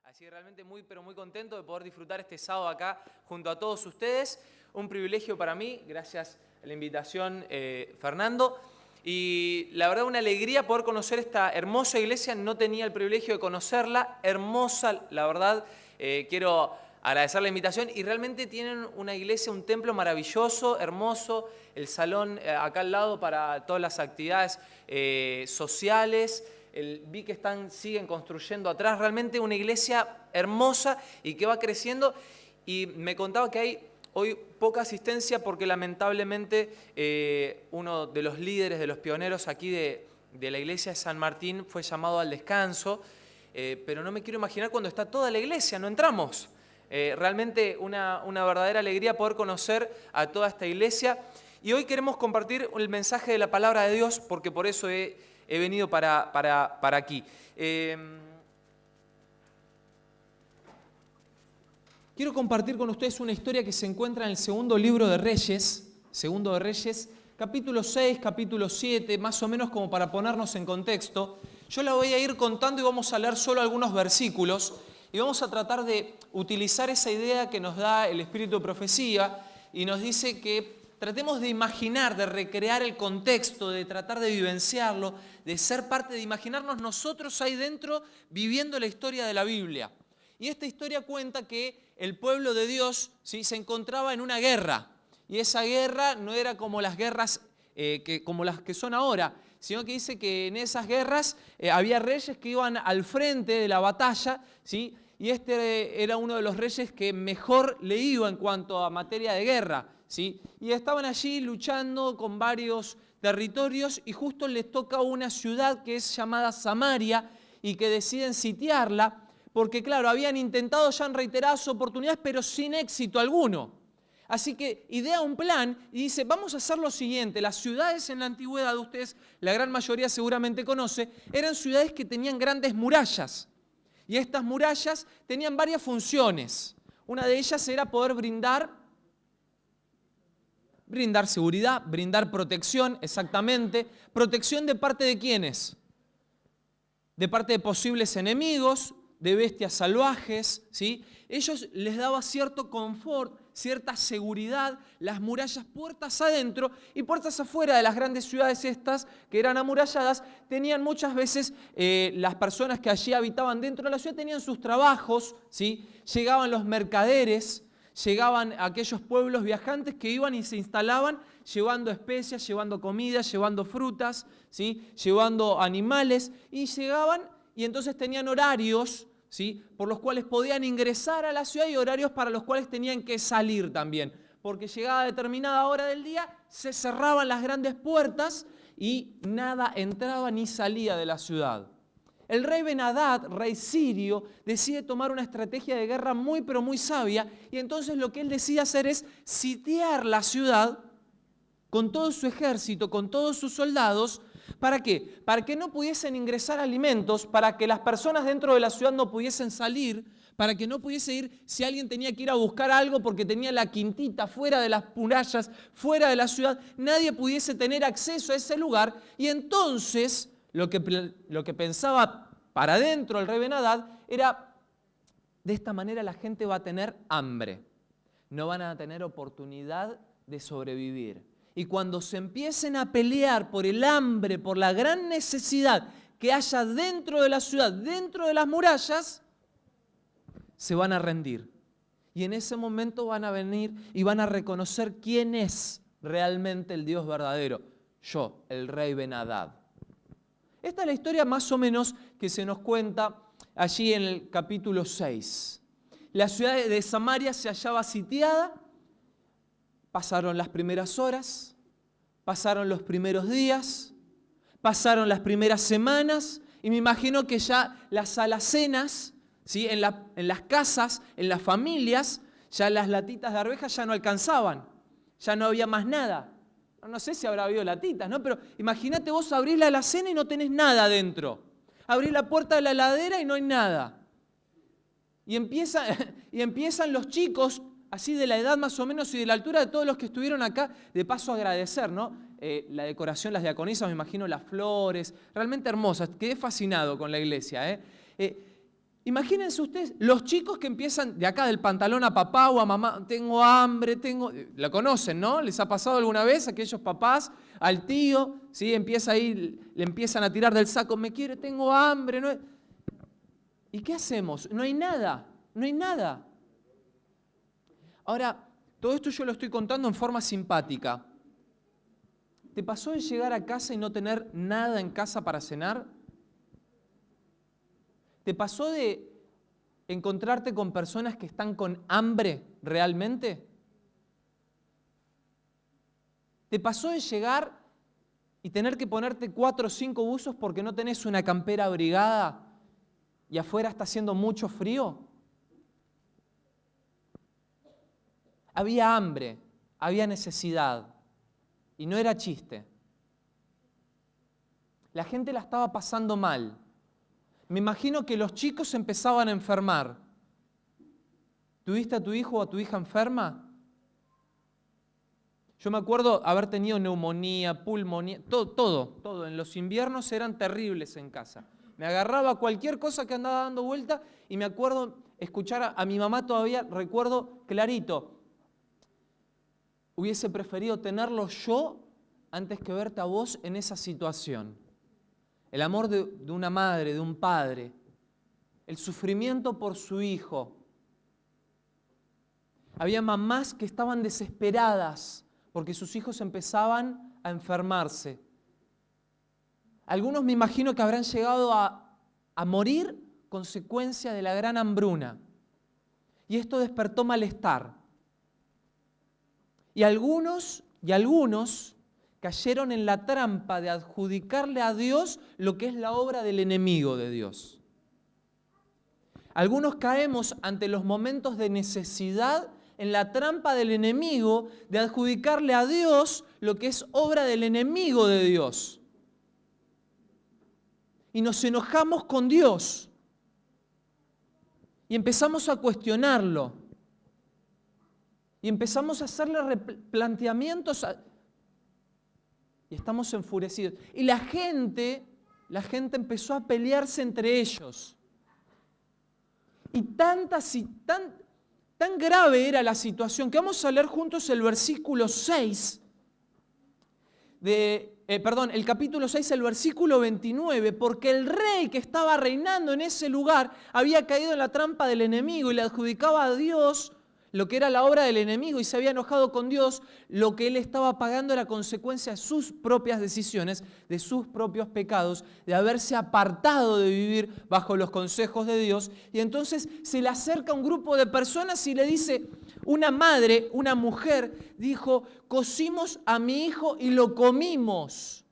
Así que realmente muy, pero muy contento de poder disfrutar este sábado acá junto a todos ustedes. Un privilegio para mí, gracias a la invitación, Fernando. Y la verdad, una alegría poder conocer esta hermosa iglesia. No tenía el privilegio de conocerla. Hermosa, la verdad. Quiero agradecer la invitación. Y realmente tienen una iglesia, un templo maravilloso, hermoso. El salón acá al lado para todas las actividades sociales. Vi que siguen construyendo atrás, realmente una iglesia hermosa y que va creciendo. Y me contaba que hay hoy poca asistencia porque lamentablemente uno de los líderes, de los pioneros aquí de la iglesia de San Martín fue llamado al descanso, pero no me quiero imaginar cuando está toda la iglesia, no entramos. Realmente una verdadera alegría poder conocer a toda esta iglesia. Y hoy queremos compartir el mensaje de la palabra de Dios porque por eso he venido para aquí. Quiero compartir con ustedes una historia que se encuentra en el segundo libro de Reyes, capítulo 6, capítulo 7, más o menos como para ponernos en contexto. Yo la voy a ir contando y vamos a leer solo algunos versículos y vamos a tratar de utilizar esa idea que nos da el espíritu de profecía y nos dice que tratemos de imaginar, de recrear el contexto, de tratar de vivenciarlo, de ser parte, de imaginarnos nosotros ahí dentro viviendo la historia de la Biblia. Y esta historia cuenta que el pueblo de Dios, ¿sí?, se encontraba en una guerra. Y esa guerra no era como las guerras como las que son ahora, sino que dice que en esas guerras había reyes que iban al frente de la batalla, ¿sí? Y este era uno de los reyes que mejor le iba en cuanto a materia de guerra, ¿sí? Y estaban allí luchando con varios territorios y justo les toca una ciudad que es llamada Samaria y que deciden sitiarla porque, claro, habían intentado ya en reiteradas oportunidades pero sin éxito alguno. Así que idea un plan y dice, vamos a hacer lo siguiente. Las ciudades en la antigüedad, ustedes, la gran mayoría seguramente conoce, eran ciudades que tenían grandes murallas. Y estas murallas tenían varias funciones. Una de ellas era poder brindar seguridad, brindar protección, exactamente. ¿Protección de parte de quiénes? De parte de posibles enemigos, de bestias salvajes, ¿sí? Ellos les daba cierto confort, cierta seguridad, las murallas, puertas adentro y puertas afuera de las grandes ciudades estas que eran amuralladas, tenían muchas veces las personas que allí habitaban dentro de la ciudad tenían sus trabajos, ¿sí? Llegaban los mercaderes, llegaban aquellos pueblos viajantes que iban y se instalaban llevando especias, llevando comida, llevando frutas, ¿sí?, llevando animales y llegaban y entonces tenían horarios, ¿sí?, por los cuales podían ingresar a la ciudad y horarios para los cuales tenían que salir también. Porque llegada a determinada hora del día se cerraban las grandes puertas y nada entraba ni salía de la ciudad. El rey Ben-Hadad, rey sirio, decide tomar una estrategia de guerra muy pero muy sabia y entonces lo que él decide hacer es sitiar la ciudad con todo su ejército, con todos sus soldados. ¿Para qué? Para que no pudiesen ingresar alimentos, para que las personas dentro de la ciudad no pudiesen salir, para que no pudiese ir si alguien tenía que ir a buscar algo porque tenía la quintita fuera de las murallas, fuera de la ciudad, nadie pudiese tener acceso a ese lugar. Y entonces lo que pensaba para adentro el rey Ben-Hadad era, de esta manera la gente va a tener hambre, no van a tener oportunidad de sobrevivir. Y cuando se empiecen a pelear por el hambre, por la gran necesidad que haya dentro de la ciudad, dentro de las murallas, se van a rendir. Y en ese momento van a venir y van a reconocer quién es realmente el Dios verdadero. Yo, el rey Ben-Hadad. Esta es la historia más o menos que se nos cuenta allí en el capítulo 6. La ciudad de Samaria se hallaba sitiada. Pasaron las primeras horas, pasaron los primeros días, pasaron las primeras semanas y me imagino que ya las alacenas, ¿sí?, en las casas, en las familias, ya las latitas de arvejas ya no alcanzaban, ya no había más nada. No sé si habrá habido latitas, ¿no? Pero imagínate vos abrís la alacena y no tenés nada adentro. Abrís la puerta de la heladera y no hay nada. Y empiezan los chicos, así de la edad más o menos y de la altura de todos los que estuvieron acá, de paso a agradecer, ¿no? La decoración, las diaconisas, me imagino las flores, realmente hermosas, quedé fascinado con la iglesia, Imagínense ustedes, los chicos que empiezan de acá del pantalón a papá o a mamá, tengo hambre, la conocen, ¿no? ¿Les ha pasado alguna vez a aquellos papás, al tío, ¿sí? Empieza ahí, le empiezan a tirar del saco, me quiere, tengo hambre, ¿no? ¿Y qué hacemos? No hay nada, no hay nada. Ahora, todo esto yo lo estoy contando en forma simpática. ¿Te pasó de llegar a casa y no tener nada en casa para cenar? ¿Te pasó de encontrarte con personas que están con hambre realmente? ¿Te pasó de llegar y tener que ponerte 4 o 5 buzos porque no tenés una campera abrigada y afuera está haciendo mucho frío? Había hambre, había necesidad y no era chiste. La gente la estaba pasando mal. Me imagino que los chicos empezaban a enfermar. ¿Tuviste a tu hijo o a tu hija enferma? Yo me acuerdo haber tenido neumonía, pulmonía, todo. En los inviernos eran terribles en casa. Me agarraba cualquier cosa que andaba dando vuelta y me acuerdo escuchar a mi mamá todavía, recuerdo clarito. Hubiese preferido tenerlo yo antes que verte a vos en esa situación. El amor de una madre, de un padre, el sufrimiento por su hijo. Había mamás que estaban desesperadas porque sus hijos empezaban a enfermarse. Algunos me imagino que habrán llegado a morir consecuencia de la gran hambruna. Y esto despertó malestar. Y algunos cayeron en la trampa de adjudicarle a Dios lo que es la obra del enemigo de Dios. Algunos caemos ante los momentos de necesidad en la trampa del enemigo de adjudicarle a Dios lo que es obra del enemigo de Dios. Y nos enojamos con Dios y empezamos a cuestionarlo y empezamos a hacerle planteamientos y estamos enfurecidos. Y la gente empezó a pelearse entre ellos. Y tan grave era la situación que vamos a leer juntos el versículo 6, el capítulo 6, el versículo 29, porque el rey que estaba reinando en ese lugar había caído en la trampa del enemigo y le adjudicaba a Dios lo que era la obra del enemigo y se había enojado con Dios. Lo que él estaba pagando era consecuencia de sus propias decisiones, de sus propios pecados, de haberse apartado de vivir bajo los consejos de Dios. Y entonces se le acerca un grupo de personas y le dice, una madre, una mujer, dijo, cocimos a mi hijo y lo comimos.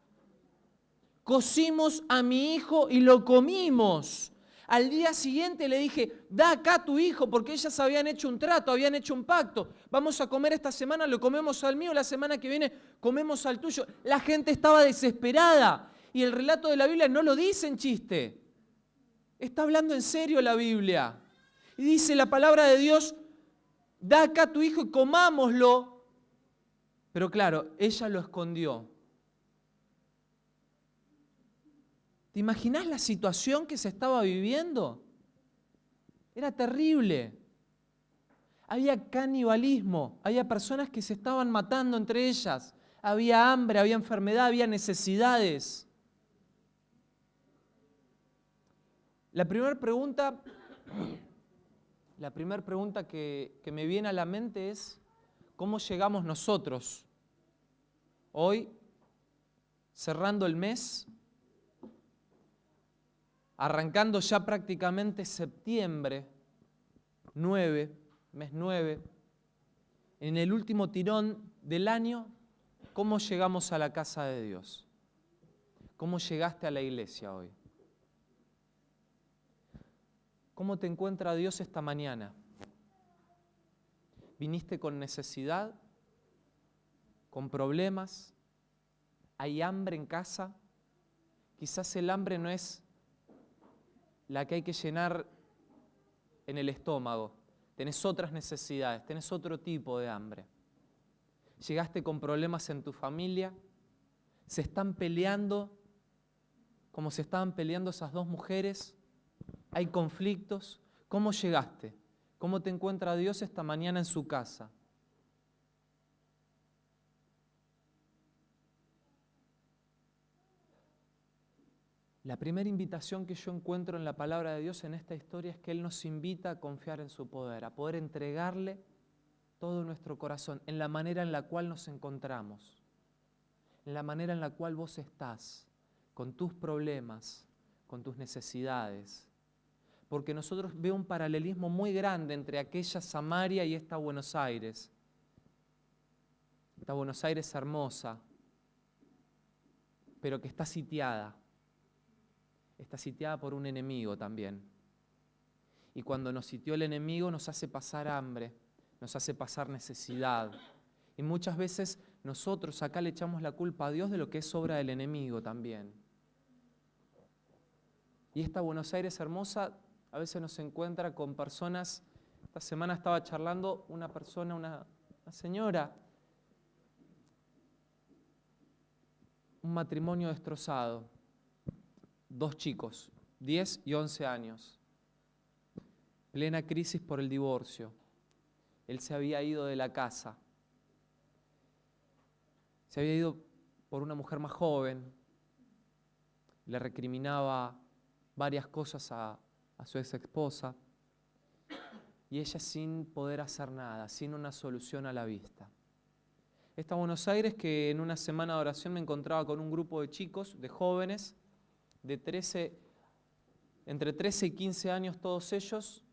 Cocimos a mi hijo y lo comimos. Al día siguiente le dije, da acá a tu hijo, porque ellas habían hecho un trato, habían hecho un pacto. Vamos a comer esta semana, lo comemos al mío, la semana que viene comemos al tuyo. La gente estaba desesperada y el relato de la Biblia no lo dice en chiste. Está hablando en serio la Biblia. Y dice la palabra de Dios, da acá a tu hijo y comámoslo. Pero claro, ella lo escondió. ¿Te imaginás la situación que se estaba viviendo? Era terrible. Había canibalismo, había personas que se estaban matando entre ellas, había hambre, había enfermedad, había necesidades. La primera pregunta que me viene a la mente es, ¿cómo llegamos nosotros hoy, cerrando el mes, arrancando ya prácticamente septiembre, mes 9, en el último tirón del año, cómo llegamos a la casa de Dios? ¿Cómo llegaste a la iglesia hoy? ¿Cómo te encuentra Dios esta mañana? ¿Viniste con necesidad? ¿Con problemas? ¿Hay hambre en casa? Quizás el hambre no es la que hay que llenar en el estómago. Tenés otras necesidades, tenés otro tipo de hambre. Llegaste con problemas en tu familia, se están peleando como se estaban peleando esas dos mujeres. hay conflictos. ¿Cómo llegaste? ¿Cómo te encuentra Dios esta mañana en su casa? La primera invitación que yo encuentro en la palabra de Dios en esta historia es que Él nos invita a confiar en su poder, a poder entregarle todo nuestro corazón, en la manera en la cual nos encontramos, en la manera en la cual vos estás, con tus problemas, con tus necesidades. Porque nosotros veo un paralelismo muy grande entre aquella Samaria y esta Buenos Aires. Esta Buenos Aires hermosa, pero que está sitiada. Está sitiada por un enemigo también. Y cuando nos sitió el enemigo nos hace pasar hambre, nos hace pasar necesidad. Y muchas veces nosotros acá le echamos la culpa a Dios de lo que es obra del enemigo también. Y esta Buenos Aires hermosa a veces nos encuentra con personas. Esta semana estaba charlando una persona, una señora, un matrimonio destrozado, 2 chicos, 10 y 11 años, plena crisis por el divorcio. Él se había ido de la casa, se había ido por una mujer más joven, le recriminaba varias cosas a su ex esposa y ella sin poder hacer nada, sin una solución a la vista. Esta Buenos Aires que en una semana de oración me encontraba con un grupo de chicos, de jóvenes, de entre 13 y 15 años todos ellos,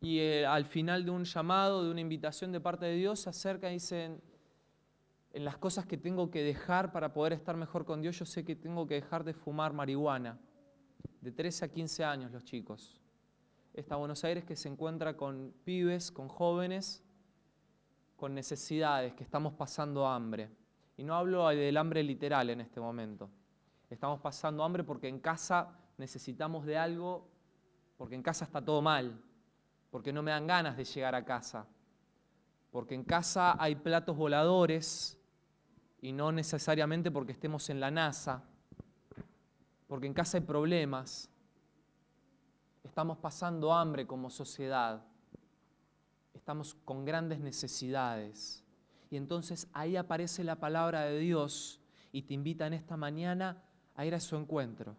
y al final de un llamado, de una invitación de parte de Dios, se acercan y dicen: en las cosas que tengo que dejar para poder estar mejor con Dios, yo sé que tengo que dejar de fumar marihuana. De 13 a 15 años los chicos. Esta Buenos Aires que se encuentra con pibes, con jóvenes, con necesidades, que estamos pasando hambre. Y no hablo del hambre literal en este momento. Estamos pasando hambre porque en casa necesitamos de algo, porque en casa está todo mal, porque no me dan ganas de llegar a casa, porque en casa hay platos voladores y no necesariamente porque estemos en la NASA, porque en casa hay problemas. Estamos pasando hambre como sociedad, estamos con grandes necesidades. Y entonces ahí aparece la palabra de Dios y te invita en esta mañana a ir a su encuentro.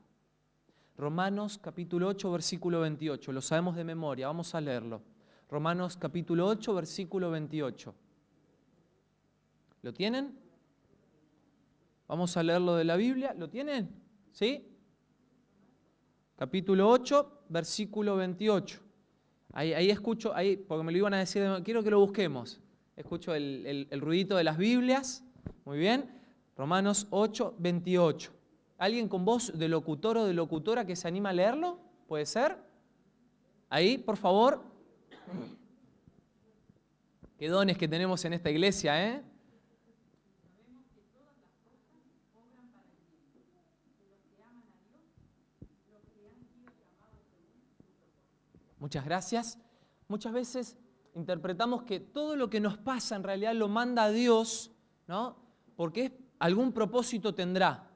Romanos capítulo 8, versículo 28. Lo sabemos de memoria, vamos a leerlo. Romanos capítulo 8, versículo 28. ¿Lo tienen? Vamos a leerlo de la Biblia. ¿Lo tienen? ¿Sí? Capítulo 8, versículo 28. Ahí escucho, porque me lo iban a decir, quiero que lo busquemos. Escucho el ruidito de las Biblias. Muy bien. Romanos 8, 28. ¿Alguien con voz de locutor o de locutora que se anima a leerlo? ¿Puede ser? Ahí, por favor. Qué dones que tenemos en esta iglesia, ¿eh? Muchas gracias. Muchas veces interpretamos que todo lo que nos pasa en realidad lo manda Dios, ¿no? Porque algún propósito tendrá.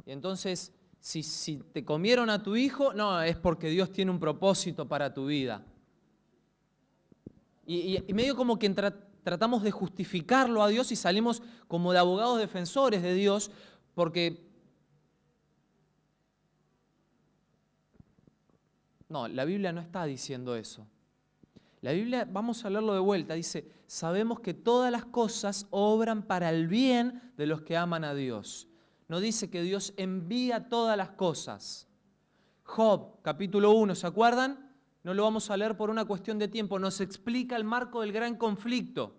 Y entonces, si te comieron a tu hijo, no, es porque Dios tiene un propósito para tu vida. Y medio como que tratamos de justificarlo a Dios y salimos como de abogados defensores de Dios, porque no, la Biblia no está diciendo eso. La Biblia, vamos a leerlo de vuelta, dice: sabemos que todas las cosas obran para el bien de los que aman a Dios. No dice que Dios envía todas las cosas. Job, capítulo 1, ¿se acuerdan? No lo vamos a leer por una cuestión de tiempo. Nos explica el marco del gran conflicto.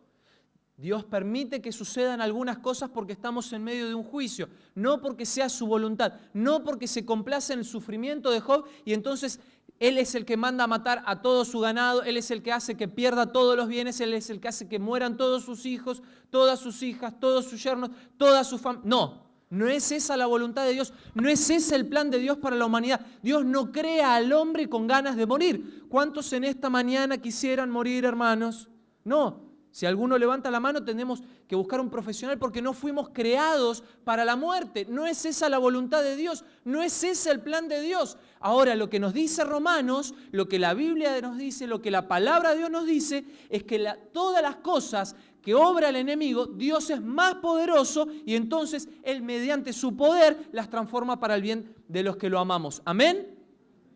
Dios permite que sucedan algunas cosas porque estamos en medio de un juicio, no porque sea su voluntad, no porque se complace en el sufrimiento de Job y entonces Él es el que manda a matar a todo su ganado, Él es el que hace que pierda todos los bienes, Él es el que hace que mueran todos sus hijos, todas sus hijas, todos sus yernos, toda su familia. No es esa la voluntad de Dios, no es ese el plan de Dios para la humanidad. Dios no crea al hombre con ganas de morir. ¿Cuántos en esta mañana quisieran morir, hermanos? No. Si alguno levanta la mano, tenemos que buscar un profesional porque no fuimos creados para la muerte. No es esa la voluntad de Dios, no es ese el plan de Dios. Ahora, lo que nos dice Romanos, lo que la Biblia nos dice, lo que la palabra de Dios nos dice, es que todas las cosas que obra el enemigo, Dios es más poderoso y entonces Él mediante su poder las transforma para el bien de los que lo amamos. ¿Amén?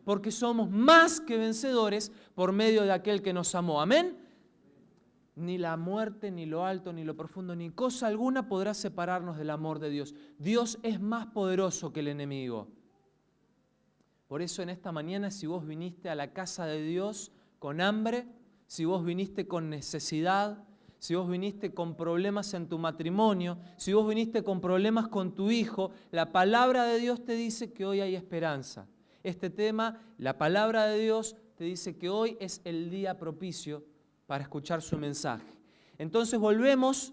Porque somos más que vencedores por medio de aquel que nos amó. ¿Amén? Ni la muerte, ni lo alto, ni lo profundo, ni cosa alguna podrá separarnos del amor de Dios. Dios es más poderoso que el enemigo. Por eso en esta mañana, si vos viniste a la casa de Dios con hambre, si vos viniste con necesidad, si vos viniste con problemas en tu matrimonio, si vos viniste con problemas con tu hijo, la palabra de Dios te dice que hoy hay esperanza. Este tema, la palabra de Dios te dice que hoy es el día propicio para escuchar su mensaje. Entonces volvemos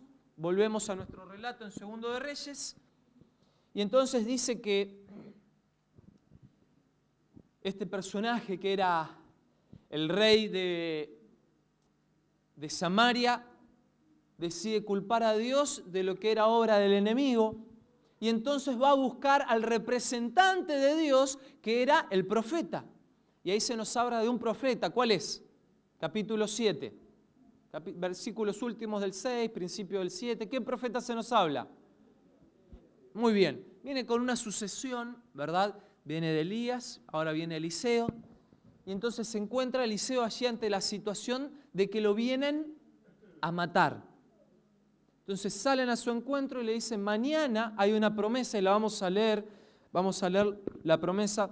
a nuestro relato en Segundo de Reyes, y entonces dice que este personaje que era el rey de Samaria decide culpar a Dios de lo que era obra del enemigo, y entonces va a buscar al representante de Dios, que era el profeta. Y ahí se nos habla de un profeta. ¿Cuál es? Capítulo 7. Versículos últimos del 6, principio del 7. ¿Qué profeta se nos habla? Muy bien. Viene con una sucesión, ¿verdad? Viene de Elías, ahora viene Eliseo. Y entonces se encuentra Eliseo allí ante la situación de que lo vienen a matar. Entonces salen a su encuentro y le dicen, mañana hay una promesa y la vamos a leer. Vamos a leer la promesa,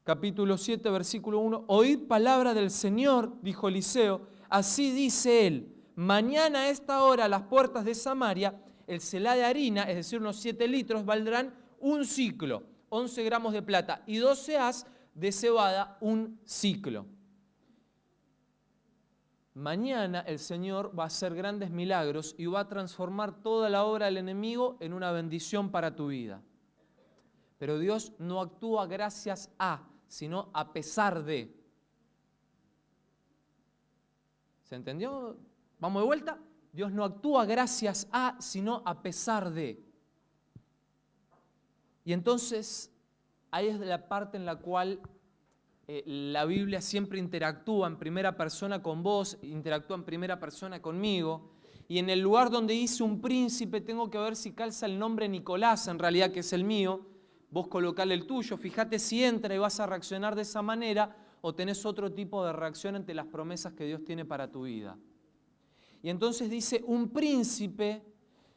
capítulo 7, versículo 1. Oíd palabra del Señor, dijo Eliseo. Así dice él, mañana a esta hora a las puertas de Samaria, el selá de harina, es decir, unos 7 litros, valdrán un siclo, 11 gramos de plata, y 12 as de cebada, un siclo. Mañana el Señor va a hacer grandes milagros y va a transformar toda la obra del enemigo en una bendición para tu vida. Pero Dios no actúa gracias a, sino a pesar de. ¿Se entendió? ¿Vamos de vuelta? Dios no actúa gracias a, sino a pesar de. Y entonces, ahí es la parte en la cual la Biblia siempre interactúa en primera persona con vos, interactúa en primera persona conmigo. Y en el lugar donde dice un príncipe, tengo que ver si calza el nombre Nicolás, en realidad que es el mío. Vos colocale el tuyo, fíjate si entra y vas a reaccionar de esa manera, o tenés otro tipo de reacción ante las promesas que Dios tiene para tu vida. Y entonces dice, un príncipe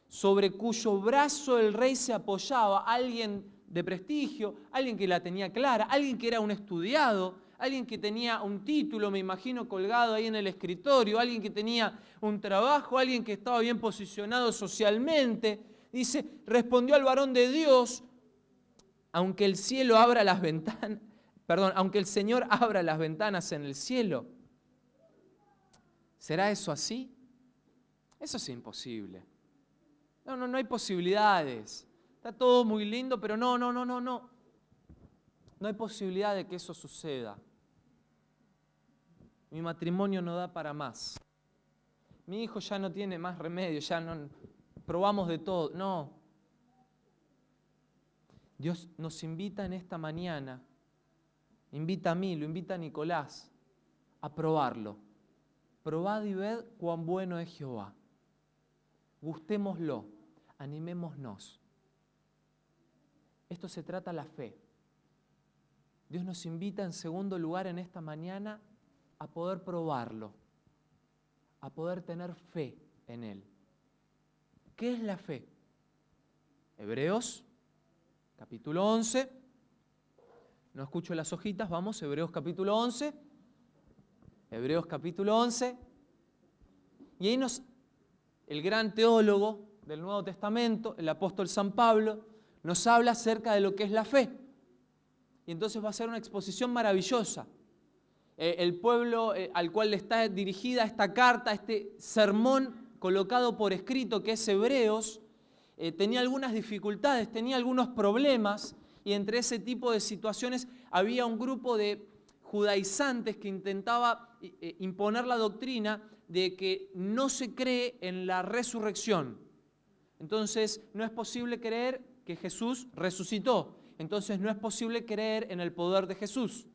sobre cuyo brazo el rey se apoyaba, alguien de prestigio, alguien que la tenía clara, alguien que era un estudiado, alguien que tenía un título, me imagino, colgado ahí en el escritorio, alguien que tenía un trabajo, alguien que estaba bien posicionado socialmente. Dice, respondió al varón de Dios, aunque el cielo abra las ventanas, aunque el Señor abra las ventanas en el cielo, ¿será eso así? Eso es imposible. No hay posibilidades. Está todo muy lindo, pero no. No hay posibilidad de que eso suceda. Mi matrimonio no da para más. Mi hijo ya no tiene más remedio, ya no probamos de todo. No. Dios nos invita en esta mañana, invita a mí, lo invita a Nicolás, a probarlo. Probad y ved cuán bueno es Jehová. Gustémoslo, animémonos. Esto se trata de la fe. Dios nos invita en segundo lugar en esta mañana a poder probarlo, a poder tener fe en Él. ¿Qué es la fe? Hebreos, capítulo 11. No escucho las hojitas, vamos, Hebreos capítulo 11. Hebreos capítulo 11. Y ahí el gran teólogo del Nuevo Testamento, el apóstol San Pablo, nos habla acerca de lo que es la fe. Y entonces va a ser una exposición maravillosa. El pueblo al cual le está dirigida esta carta, este sermón colocado por escrito que es Hebreos, tenía algunas dificultades, tenía algunos problemas, y entre ese tipo de situaciones había un grupo de judaizantes que intentaba imponer la doctrina de que no se cree en la resurrección. Entonces, no es posible creer que Jesús resucitó. Entonces, no es posible creer en el poder de Jesús.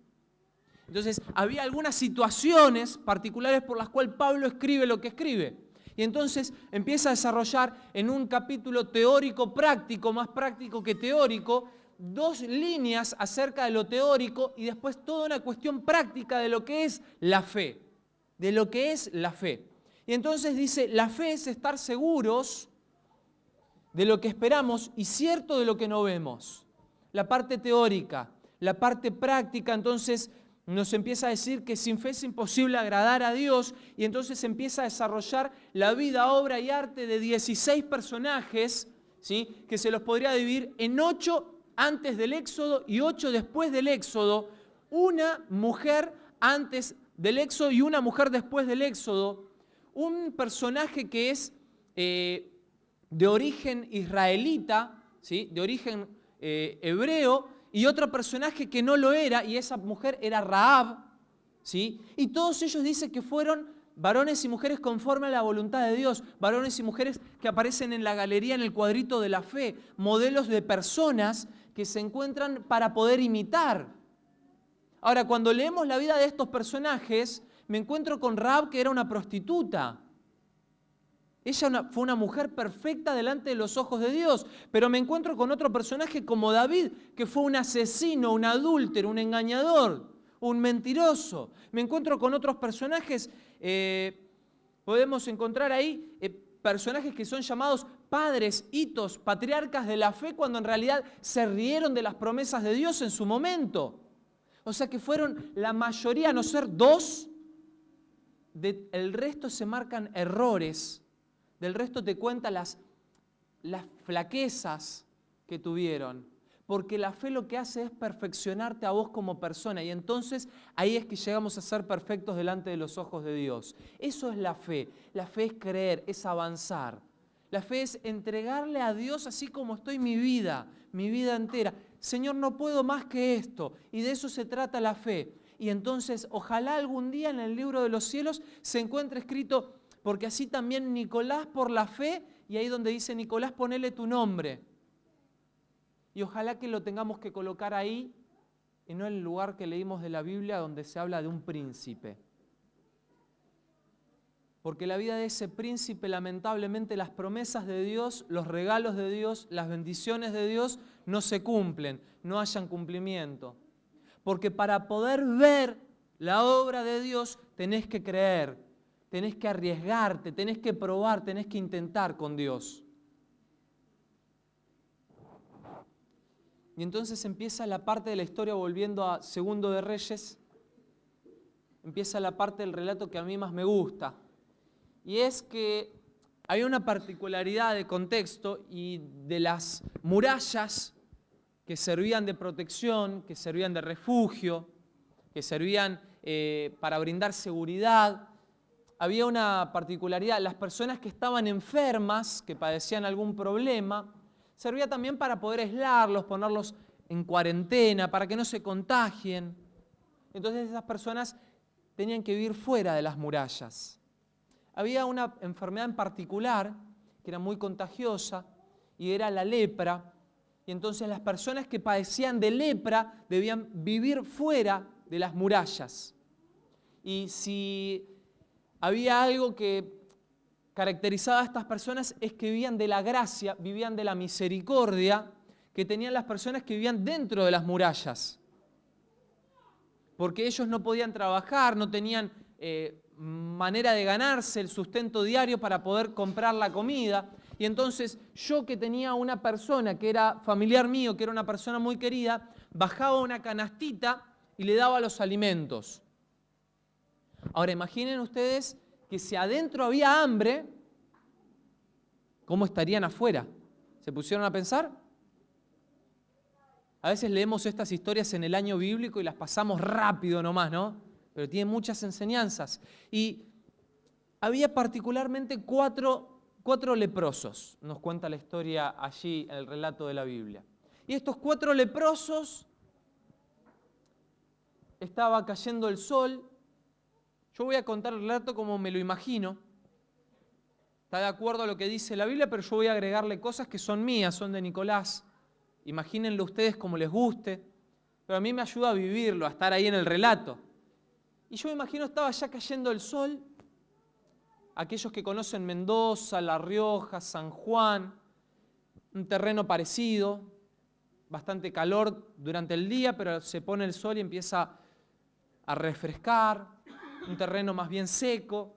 Entonces, había algunas situaciones particulares por las cuales Pablo escribe lo que escribe. Y entonces empieza a desarrollar en un capítulo teórico práctico, más práctico que teórico, 2 líneas acerca de lo teórico y después toda una cuestión práctica de lo que es la fe. De lo que es la fe. Y entonces dice, la fe es estar seguros de lo que esperamos y cierto de lo que no vemos. La parte teórica, la parte práctica, entonces nos empieza a decir que sin fe es imposible agradar a Dios y entonces empieza a desarrollar la vida, obra y arte de 16 personajes, ¿sí? Que se los podría dividir en 8 antes del Éxodo y 8 después del Éxodo, una mujer antes del Éxodo y una mujer después del Éxodo, un personaje que es de origen israelita, ¿sí? De origen hebreo, y otro personaje que no lo era, y esa mujer era Rahab, ¿sí? Y todos ellos dicen que fueron varones y mujeres conforme a la voluntad de Dios, varones y mujeres que aparecen en la galería, en el cuadrito de la fe, modelos de personas que se encuentran para poder imitar. Ahora, cuando leemos la vida de estos personajes, me encuentro con Rahab, que era una prostituta. Ella fue una mujer perfecta delante de los ojos de Dios, pero me encuentro con otro personaje como David, que fue un asesino, un adúltero, un engañador, un mentiroso. Me encuentro con otros personajes, podemos encontrar ahí personajes que son llamados padres, hitos, patriarcas de la fe, cuando en realidad se rieron de las promesas de Dios en su momento. O sea que fueron la mayoría, a no ser 2, el resto se marcan errores. Del resto te cuenta las flaquezas que tuvieron. Porque la fe lo que hace es perfeccionarte a vos como persona. Y entonces ahí es que llegamos a ser perfectos delante de los ojos de Dios. Eso es la fe. La fe es creer, es avanzar. La fe es entregarle a Dios así como estoy mi vida entera. Señor, no puedo más que esto. Y de eso se trata la fe. Y entonces ojalá algún día en el libro de los cielos se encuentre escrito: porque así también Nicolás por la fe, y ahí donde dice Nicolás, ponele tu nombre. Y ojalá que lo tengamos que colocar ahí, y no en el lugar que leímos de la Biblia donde se habla de un príncipe. Porque la vida de ese príncipe, lamentablemente, las promesas de Dios, los regalos de Dios, las bendiciones de Dios no se cumplen, no hayan cumplimiento. Porque para poder ver la obra de Dios tenés que creer. Tenés que arriesgarte, tenés que probar, tenés que intentar con Dios. Y entonces empieza la parte de la historia, volviendo a Segundo de Reyes, empieza la parte del relato que a mí más me gusta. Y es que hay una particularidad de contexto y de las murallas que servían de protección, que servían de refugio, que servían para brindar seguridad. Había una particularidad, las personas que estaban enfermas, que padecían algún problema, servía también para poder aislarlos, ponerlos en cuarentena, para que no se contagien. Entonces esas personas tenían que vivir fuera de las murallas. Había una enfermedad en particular, que era muy contagiosa, y era la lepra. Y entonces las personas que padecían de lepra debían vivir fuera de las murallas. Y si había algo que caracterizaba a estas personas es que vivían de la gracia, vivían de la misericordia que tenían las personas que vivían dentro de las murallas. Porque ellos no podían trabajar, no tenían manera de ganarse el sustento diario para poder comprar la comida. Y entonces yo, que tenía una persona que era familiar mío, que era una persona muy querida, bajaba una canastita y le daba los alimentos. Ahora imaginen ustedes que si adentro había hambre, ¿cómo estarían afuera? ¿Se pusieron a pensar? A veces leemos estas historias en el año bíblico y las pasamos rápido nomás, ¿no? Pero tienen muchas enseñanzas. Y había particularmente cuatro leprosos, nos cuenta la historia allí en el relato de la Biblia. Y estos 4 leprosos estaba cayendo el sol. Yo voy a contar el relato como me lo imagino. Está de acuerdo a lo que dice la Biblia, pero yo voy a agregarle cosas que son mías, son de Nicolás. Imagínenlo ustedes como les guste, pero a mí me ayuda a vivirlo, a estar ahí en el relato. Y yo me imagino estaba ya cayendo el sol. Aquellos que conocen Mendoza, La Rioja, San Juan, un terreno parecido, bastante calor durante el día, pero se pone el sol y empieza a refrescar, un terreno más bien seco,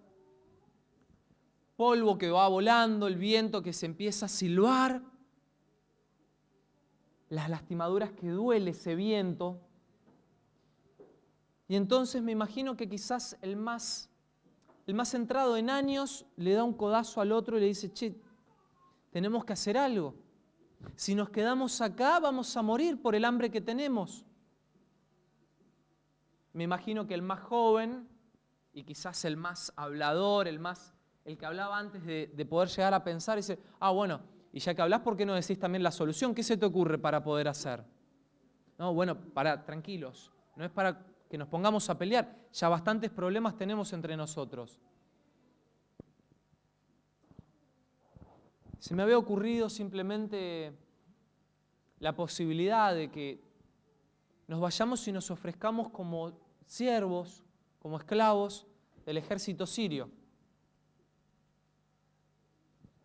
polvo que va volando, el viento que se empieza a silbar, las lastimaduras que duele ese viento. Y entonces me imagino que quizás el más centrado en años le da un codazo al otro y le dice, che, tenemos que hacer algo. Si nos quedamos acá vamos a morir por el hambre que tenemos. Me imagino que el más joven y quizás el más hablador, el que hablaba antes de poder llegar a pensar, dice, bueno, y ya que hablas, ¿por qué no decís también la solución? ¿Qué se te ocurre para poder hacer? No, bueno, tranquilos, no es para que nos pongamos a pelear, ya bastantes problemas tenemos entre nosotros. Se me había ocurrido simplemente la posibilidad de que nos vayamos y nos ofrezcamos como siervos, como esclavos del ejército sirio.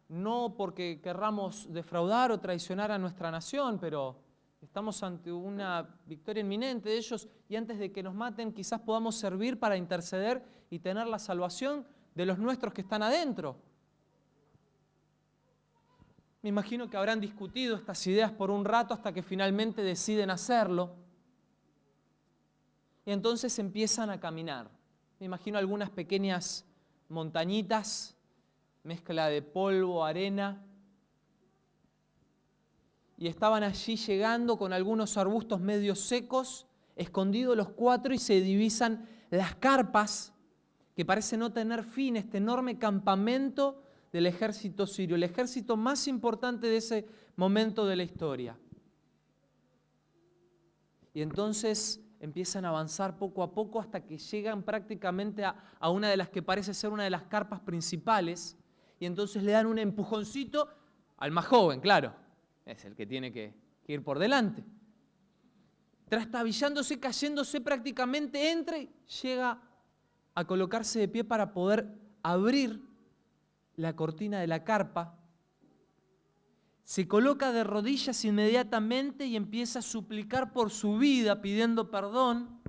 No porque querramos defraudar o traicionar a nuestra nación, pero estamos ante una victoria inminente de ellos y antes de que nos maten quizás podamos servir para interceder y tener la salvación de los nuestros que están adentro. Me imagino que habrán discutido estas ideas por un rato hasta que finalmente deciden hacerlo. Y entonces empiezan a caminar. Me imagino algunas pequeñas montañitas, mezcla de polvo, arena. Y estaban allí llegando con algunos arbustos medio secos, escondidos los cuatro, y se divisan las carpas, que parece no tener fin, este enorme campamento del ejército sirio, el ejército más importante de ese momento de la historia. Y entonces empiezan a avanzar poco a poco hasta que llegan prácticamente a una de las que parece ser una de las carpas principales, y entonces le dan un empujoncito al más joven, claro, es el que tiene que ir por delante. Trastabillándose, cayéndose prácticamente, entra y llega a colocarse de pie para poder abrir la cortina de la carpa. Se coloca de rodillas inmediatamente y empieza a suplicar por su vida, pidiendo perdón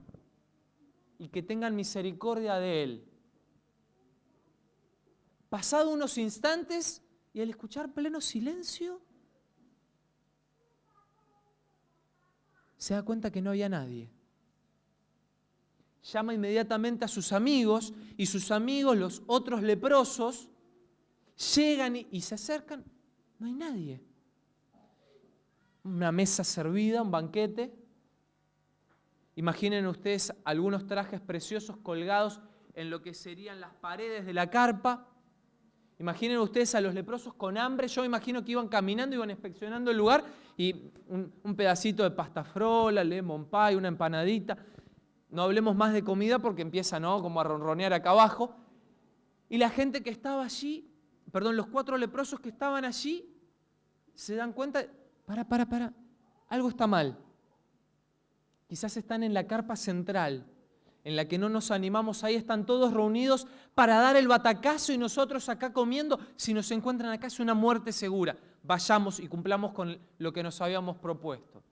y que tengan misericordia de él. Pasado unos instantes y al escuchar pleno silencio, se da cuenta que no había nadie. Llama inmediatamente a sus amigos y sus amigos, los otros leprosos, llegan y se acercan. No hay nadie. Una mesa servida, un banquete. Imaginen ustedes algunos trajes preciosos colgados en lo que serían las paredes de la carpa. Imaginen ustedes a los leprosos con hambre. Yo me imagino que iban caminando, iban inspeccionando el lugar y un pedacito de pasta frola, lemon pie, una empanadita. No hablemos más de comida porque empieza, ¿no?, como a ronronear acá abajo. Y la gente que estaba allí, los 4 leprosos que estaban allí, se dan cuenta, para, algo está mal. Quizás están en la carpa central, en la que no nos animamos, ahí están todos reunidos para dar el batacazo y nosotros acá comiendo, si nos encuentran acá es una muerte segura. Vayamos y cumplamos con lo que nos habíamos propuesto.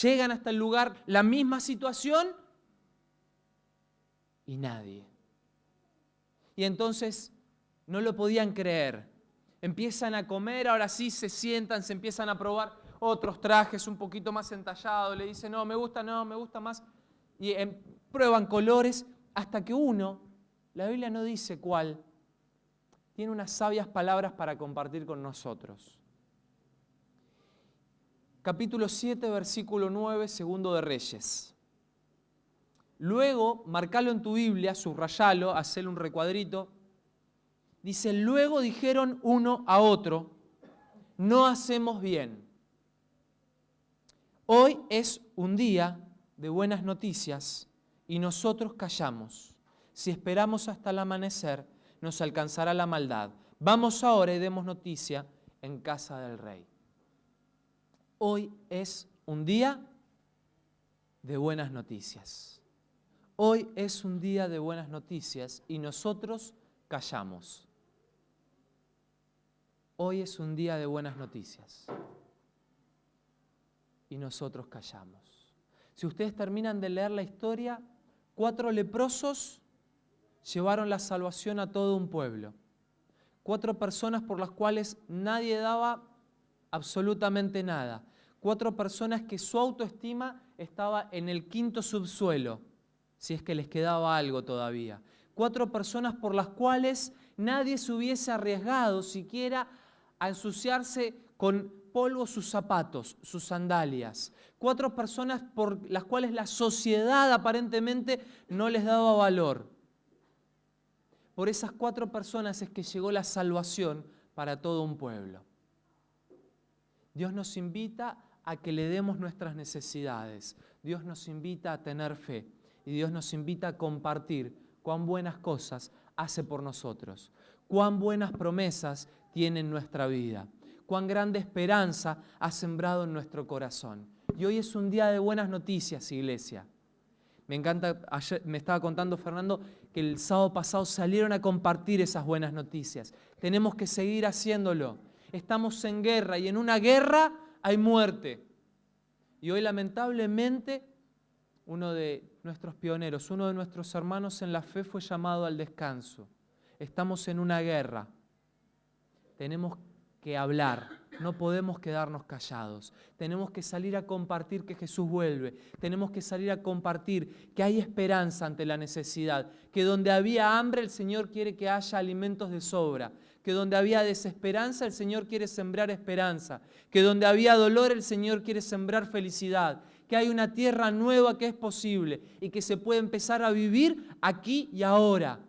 Llegan hasta el lugar, la misma situación y nadie. Y entonces no lo podían creer. Empiezan a comer, ahora sí se sientan, se empiezan a probar otros trajes un poquito más entallados, le dicen, no, me gusta más. Y prueban colores hasta que uno, la Biblia no dice cuál, tiene unas sabias palabras para compartir con nosotros. Capítulo 7, versículo 9, segundo de Reyes. Luego, marcalo en tu Biblia, subrayalo, hacele un recuadrito. Dice, luego dijeron uno a otro, no hacemos bien. Hoy es un día de buenas noticias y nosotros callamos. Si esperamos hasta el amanecer, nos alcanzará la maldad. Vamos ahora y demos noticia en casa del rey. Hoy es un día de buenas noticias. Hoy es un día de buenas noticias y nosotros callamos. Hoy es un día de buenas noticias y nosotros callamos. Si ustedes terminan de leer la historia, 4 leprosos llevaron la salvación a todo un pueblo. 4 personas por las cuales nadie daba absolutamente nada. 4 personas que su autoestima estaba en el 5º subsuelo, si es que les quedaba algo todavía. 4 personas por las cuales nadie se hubiese arriesgado siquiera a ensuciarse con polvo sus zapatos, sus sandalias. 4 personas por las cuales la sociedad aparentemente no les daba valor. Por esas 4 personas es que llegó la salvación para todo un pueblo. Dios nos invita a que le demos nuestras necesidades. Dios nos invita a tener fe. Y Dios nos invita a compartir cuán buenas cosas hace por nosotros. Cuán buenas promesas tiene en nuestra vida. Cuán grande esperanza ha sembrado en nuestro corazón. Y hoy es un día de buenas noticias, iglesia. Me encanta, ayer me estaba contando Fernando que el sábado pasado salieron a compartir esas buenas noticias. Tenemos que seguir haciéndolo. Estamos en guerra y en una guerra hay muerte. Y hoy lamentablemente uno de nuestros pioneros, uno de nuestros hermanos en la fe fue llamado al descanso. Estamos en una guerra. Tenemos que hablar, no podemos quedarnos callados. Tenemos que salir a compartir que Jesús vuelve. Tenemos que salir a compartir que hay esperanza ante la necesidad. Que donde había hambre el Señor quiere que haya alimentos de sobra. Que donde había desesperanza el Señor quiere sembrar esperanza. Que donde había dolor el Señor quiere sembrar felicidad. Que hay una tierra nueva que es posible y que se puede empezar a vivir aquí y ahora.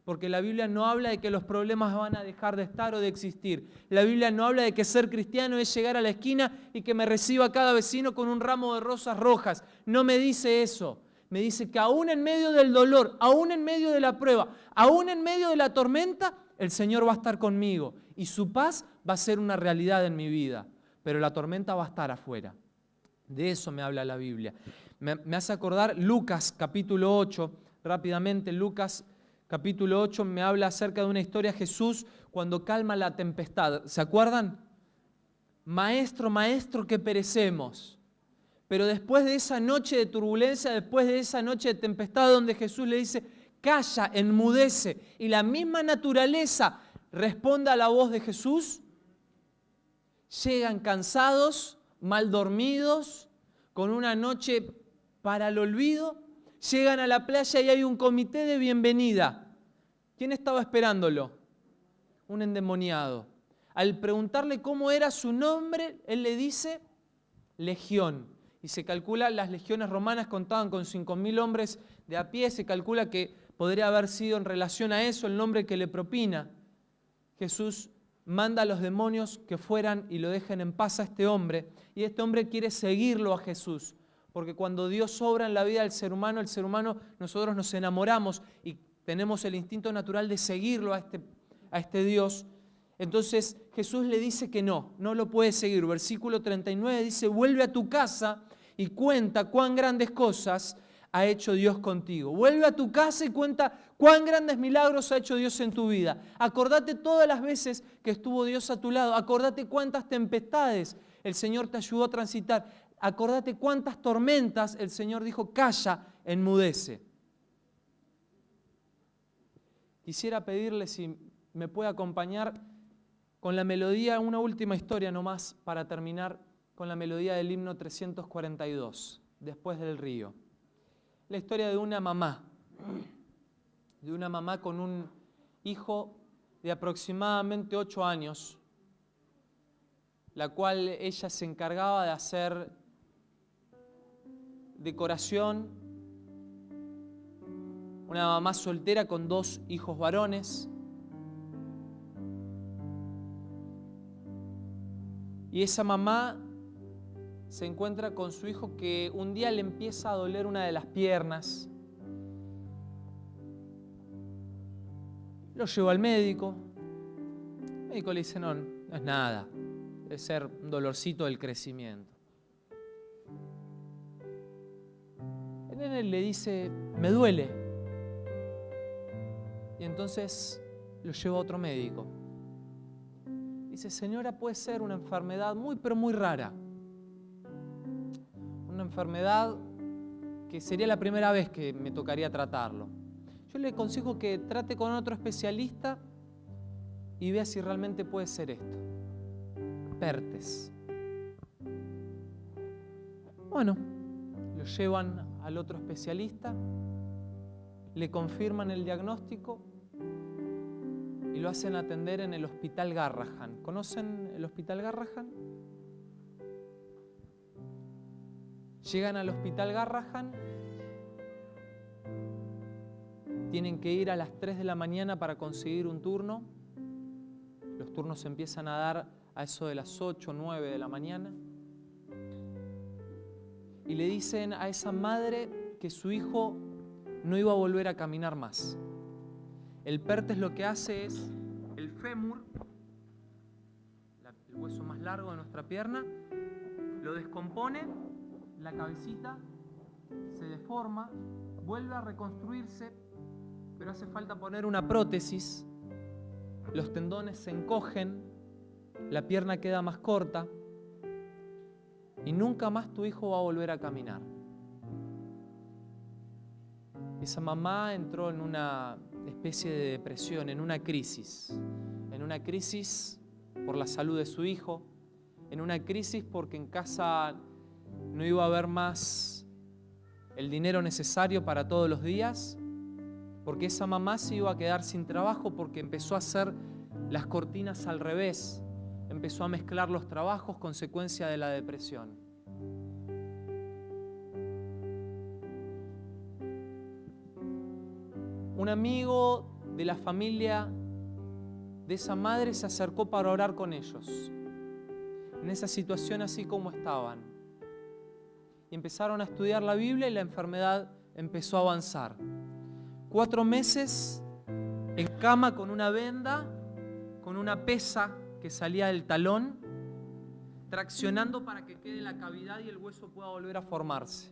Porque la Biblia no habla de que los problemas van a dejar de estar o de existir. La Biblia no habla de que ser cristiano es llegar a la esquina y que me reciba cada vecino con un ramo de rosas rojas. No me dice eso. Me dice que aún en medio del dolor, aún en medio de la prueba, aún en medio de la tormenta, el Señor va a estar conmigo y su paz va a ser una realidad en mi vida. Pero la tormenta va a estar afuera. De eso me habla la Biblia. Me hace acordar Lucas capítulo 8, rápidamente Lucas capítulo 8 me habla acerca de una historia de Jesús cuando calma la tempestad. ¿Se acuerdan? Maestro, maestro, que perecemos. Pero después de esa noche de turbulencia, después de esa noche de tempestad donde Jesús le dice, calla, enmudece, y la misma naturaleza responde a la voz de Jesús, llegan cansados, mal dormidos, con una noche para el olvido, llegan a la playa y hay un comité de bienvenida. ¿Quién estaba esperándolo? Un endemoniado. Al preguntarle cómo era su nombre, él le dice Legión. Y se calcula, las legiones romanas contaban con 5.000 hombres de a pie, se calcula que podría haber sido en relación a eso el nombre que le propina. Jesús manda a los demonios que fueran y lo dejen en paz a este hombre, y este hombre quiere seguirlo a Jesús. Porque cuando Dios obra en la vida del ser humano, nosotros nos enamoramos y tenemos el instinto natural de seguirlo a este Dios. Entonces Jesús le dice que no lo puede seguir. Versículo 39 dice, vuelve a tu casa y cuenta cuán grandes cosas ha hecho Dios contigo. Vuelve a tu casa y cuenta cuán grandes milagros ha hecho Dios en tu vida. Acordate todas las veces que estuvo Dios a tu lado. Acordate cuántas tempestades el Señor te ayudó a transitar. Acordate cuántas tormentas el Señor dijo, calla, enmudece. Quisiera pedirle si me puede acompañar con la melodía, una última historia nomás para terminar, con la melodía del himno 342, Después del río. La historia de una mamá con un hijo de aproximadamente 8 años, la cual ella se encargaba de hacer decoración, una mamá soltera con 2 hijos varones. Y esa mamá se encuentra con su hijo que un día le empieza a doler una de las piernas. Lo llevó al médico. El médico le dice, no es nada. Debe ser un dolorcito del crecimiento. El nene le dice, me duele. Y entonces lo lleva a otro médico. Dice, señora, puede ser una enfermedad muy, pero muy rara. Una enfermedad que sería la primera vez que me tocaría tratarlo. Yo le aconsejo que trate con otro especialista y vea si realmente puede ser esto. Pertes. Bueno, lo llevan al otro especialista, le confirman el diagnóstico y lo hacen atender en el Hospital Garrahan. ¿Conocen el Hospital Garrahan? Llegan al Hospital Garrahan, tienen que ir a las 3 de la mañana para conseguir un turno. Los turnos se empiezan a dar a eso de las 8 o 9 de la mañana. Y le dicen a esa madre que su hijo no iba a volver a caminar más. El pertes lo que hace es el fémur, el hueso más largo de nuestra pierna, lo descompone, la cabecita se deforma, vuelve a reconstruirse, pero hace falta poner una prótesis, los tendones se encogen, la pierna queda más corta y nunca más tu hijo va a volver a caminar. Esa mamá entró en una especie de depresión, en una crisis por la salud de su hijo, en una crisis porque en casa no iba a haber más el dinero necesario para todos los días, porque esa mamá se iba a quedar sin trabajo porque empezó a hacer las cortinas al revés, empezó a mezclar los trabajos, consecuencia de la depresión. Un amigo de la familia de esa madre se acercó para orar con ellos, en esa situación así como estaban. Y empezaron a estudiar la Biblia y la enfermedad empezó a avanzar. 4 meses en cama con una venda, con una pesa que salía del talón, traccionando para que quede la cavidad y el hueso pueda volver a formarse.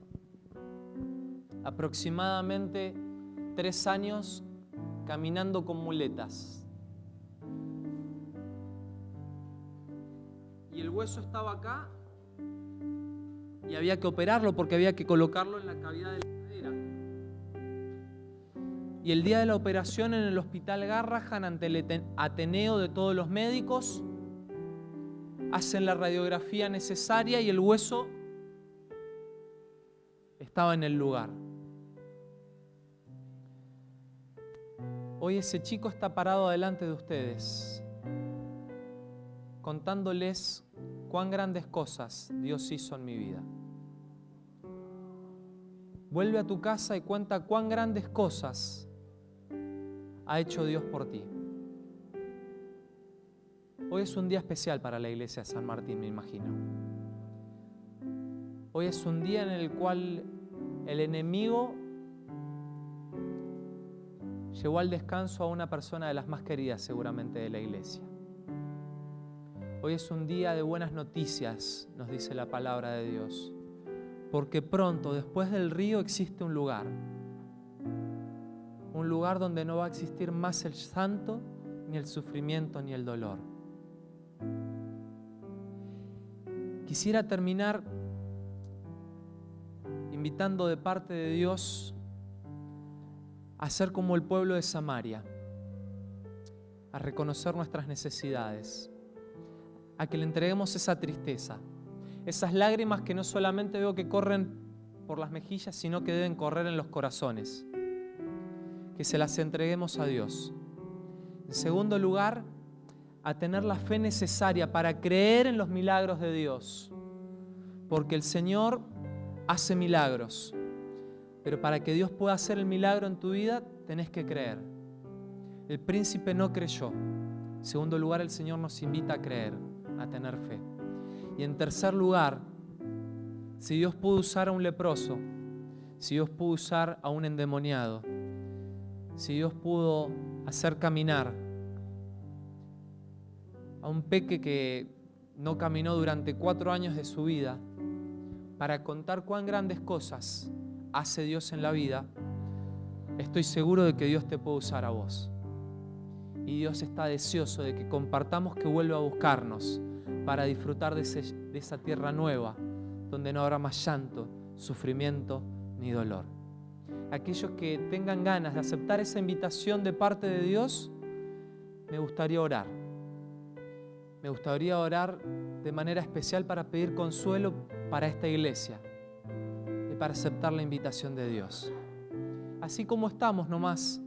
Aproximadamente 3 años caminando con muletas. Y el hueso estaba acá y había que operarlo porque había que colocarlo en la cavidad de la cadera. Y el día de la operación en el Hospital Garrahan, ante el ateneo de todos los médicos, hacen la radiografía necesaria y el hueso estaba en el lugar. Hoy ese chico está parado delante de ustedes, contándoles cuán grandes cosas Dios hizo en mi vida. Vuelve a tu casa y cuenta cuán grandes cosas ha hecho Dios por ti. Hoy es un día especial para la iglesia de San Martín, me imagino. Hoy es un día en el cual el enemigo llevó al descanso a una persona de las más queridas seguramente de la iglesia. Hoy es un día de buenas noticias, nos dice la palabra de Dios, porque pronto, después del río, existe un lugar donde no va a existir más el santo, ni el sufrimiento, ni el dolor. Quisiera terminar invitando de parte de Dios a ser como el pueblo de Samaria, a reconocer nuestras necesidades, a que le entreguemos esa tristeza, esas lágrimas que no solamente veo que corren por las mejillas, sino que deben correr en los corazones, que se las entreguemos a Dios. En segundo lugar, a tener la fe necesaria para creer en los milagros de Dios, porque el Señor hace milagros. Pero para que Dios pueda hacer el milagro en tu vida, tenés que creer. El príncipe no creyó. En segundo lugar, el Señor nos invita a creer, a tener fe. Y en tercer lugar, Si Dios pudo usar a un leproso, si Dios pudo usar a un endemoniado, si Dios pudo hacer caminar a un peque que no caminó durante 4 años de su vida, para contar cuán grandes cosas hace Dios en la vida, estoy seguro de que Dios te puede usar a vos. Y Dios está deseoso de que compartamos, que vuelva a buscarnos para disfrutar de esa tierra nueva, donde no habrá más llanto, sufrimiento ni dolor. Aquellos que tengan ganas de aceptar esa invitación de parte de Dios, me gustaría orar. Me gustaría orar de manera especial para pedir consuelo para esta iglesia y para aceptar la invitación de Dios. Así como estamos nomás,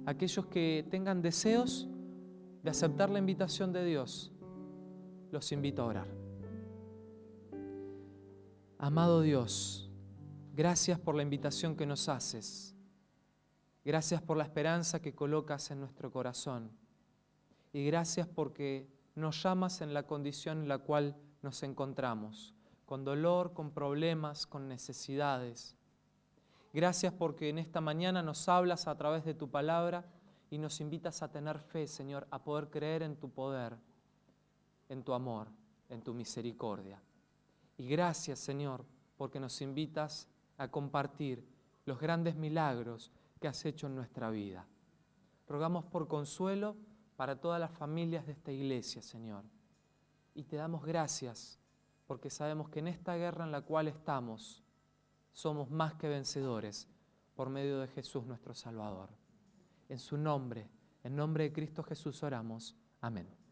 aquellos que tengan deseos de aceptar la invitación de Dios, los invito a orar. Amado Dios, gracias por la invitación que nos haces. Gracias por la esperanza que colocas en nuestro corazón. Y gracias porque nos llamas en la condición en la cual nos encontramos, con dolor, con problemas, con necesidades. Gracias porque en esta mañana nos hablas a través de tu palabra y nos invitas a tener fe, Señor, a poder creer en tu poder, en tu amor, en tu misericordia. Y gracias, Señor, porque nos invitas a compartir los grandes milagros que has hecho en nuestra vida. Rogamos por consuelo para todas las familias de esta iglesia, Señor. Y te damos gracias porque sabemos que en esta guerra en la cual estamos, somos más que vencedores por medio de Jesús nuestro Salvador. En su nombre, en nombre de Cristo Jesús oramos. Amén.